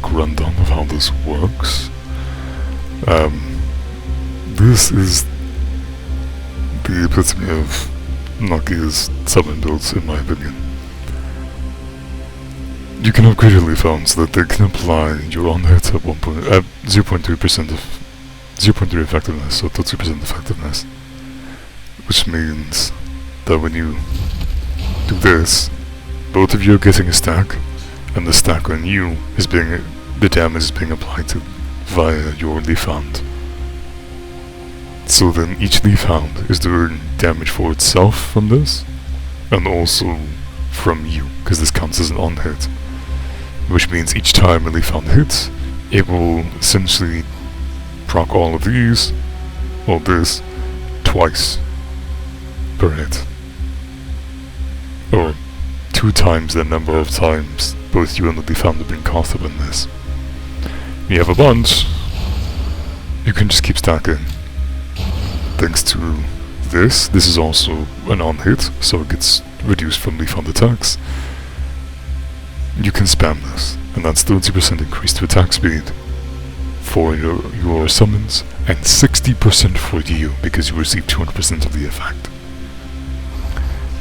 quick rundown of how this works. This is the epitome of Naki's summon builds, in my opinion. You can upgrade your leaf hound so that they can apply your on hit at 0.3% of 0.3 effectiveness, so 30% effectiveness. Which means that when you do this, both of you are getting a stack, and the stack on you is being the damage is being applied to via your leaf hound. So then each leaf hound is doing damage for itself from this, and also from you, because this counts as an on hit. Which means each time a leaf hound hits, it will essentially proc all of these, or this, twice per hit. Or 2 times the number of times both you and the leaf hound have been casted on this. You have a bunch, you can just keep stacking. Thanks to this is also an on hit, so it gets reduced from leaf hound attacks. You can spam this, and that's 30% increase to attack speed for your summons, and 60% for you, because you receive 200% of the effect.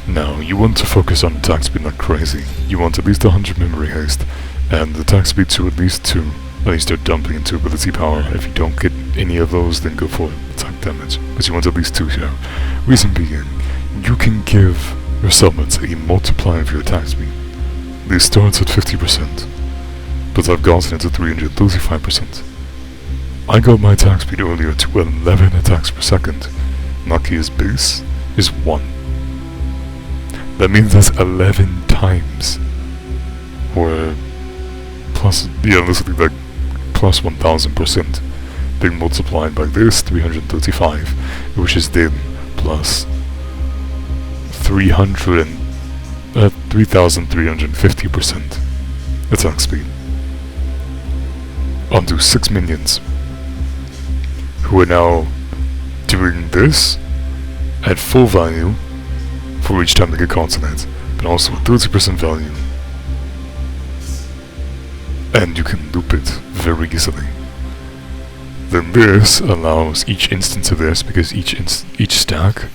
Now, you want to focus on attack speed like crazy. You want at least 100 memory haste, and attack speed to at least 2. At least you're dumping into ability power. If you don't get any of those, then go for attack damage. But you want at least 2 here. Reason being, you can give your summons a multiplier of your attack speed. This starts at 50%, but I've gotten it to 335%. I got my attack speed earlier to 11 attacks per second. Naki's base is 1. That means that's 11 times. Or plus, yeah, this would be like plus 1000% being multiplied by this 335, which is then plus 3,350% attack speed onto 6 minions who are now doing this at full value for each time they get consonant, but also 30% value, and you can loop it very easily. Then this allows each instance of this, because each stack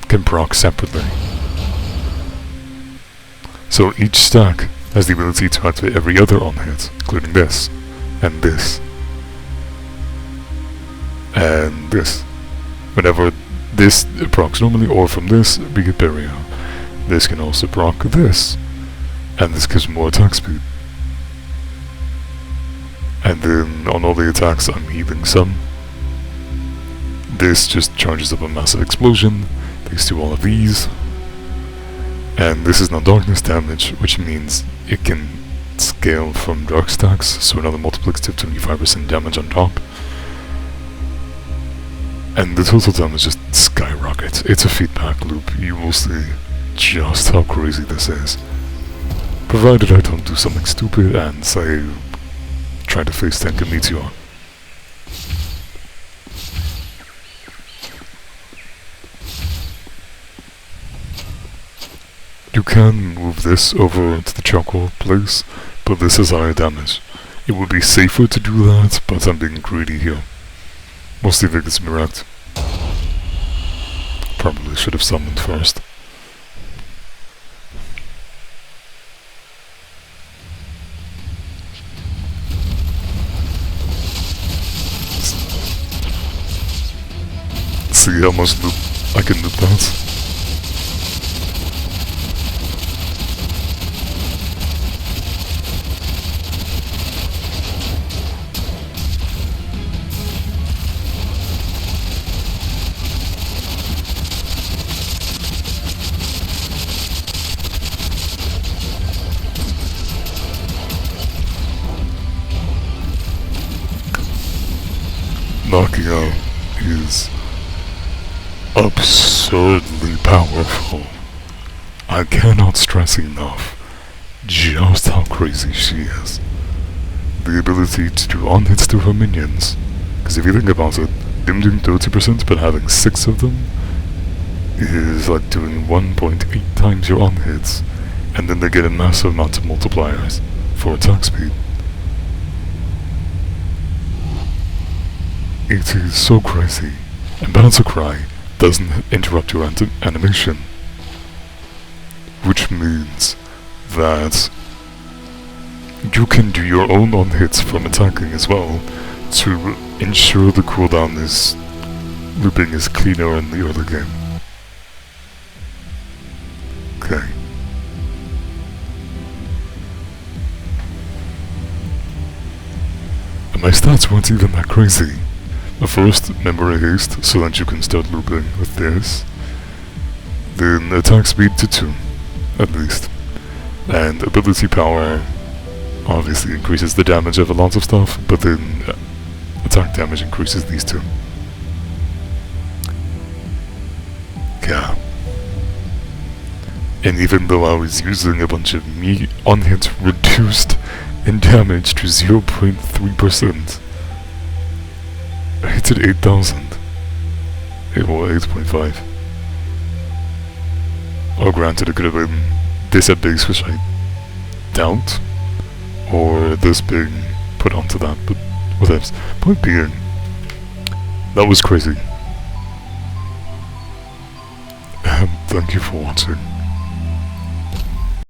can proc separately. So each stack has the ability to activate every other on hit, including this, and this, and this. Whenever this procs normally, or from this, we get barrier. This can also proc this, and this gives more attack speed. And then on all the attacks I'm healing some. This just charges up a massive explosion, thanks to all of these. And this is now darkness damage, which means it can scale from dark stacks, so another multiplicative 25% damage on top. And the total damage just skyrockets. It's a feedback loop. You will see just how crazy this is. Provided I don't do something stupid and say try to face tank a meteor. You can move this over to the charcoal place, but this is higher damage. It would be safer to do that, but I'm being greedy here. Mostly if it gets mirrored. Probably should have summoned first. See how much loop I can loop that. Knocking out is absurdly powerful. I cannot stress enough just how crazy she is. The ability to do on hits to her minions, because if you think about it, them doing 30% but having 6 of them is like doing 1.8 times your on hits, and then they get a massive amount of multipliers. for attack speed. It is so crazy. And Battle Cry doesn't interrupt your animation, which means that you can do your own on-hits from attacking as well to ensure the cooldown looping is cleaner in the early game. Okay. And my stats weren't even that crazy. First, memory haste, so that you can start looping with this. Then attack speed to 2, at least. And ability power obviously increases the damage of a lot of stuff, but then attack damage increases these two. Yeah. And even though I was using a bunch of on-hit reduced in damage to 0.3%, I hit it 8,000. Or 8.5. Or granted, it could have been this at base, which I doubt, or this being put onto that, but whatever. Point being, that was crazy. And thank you for watching.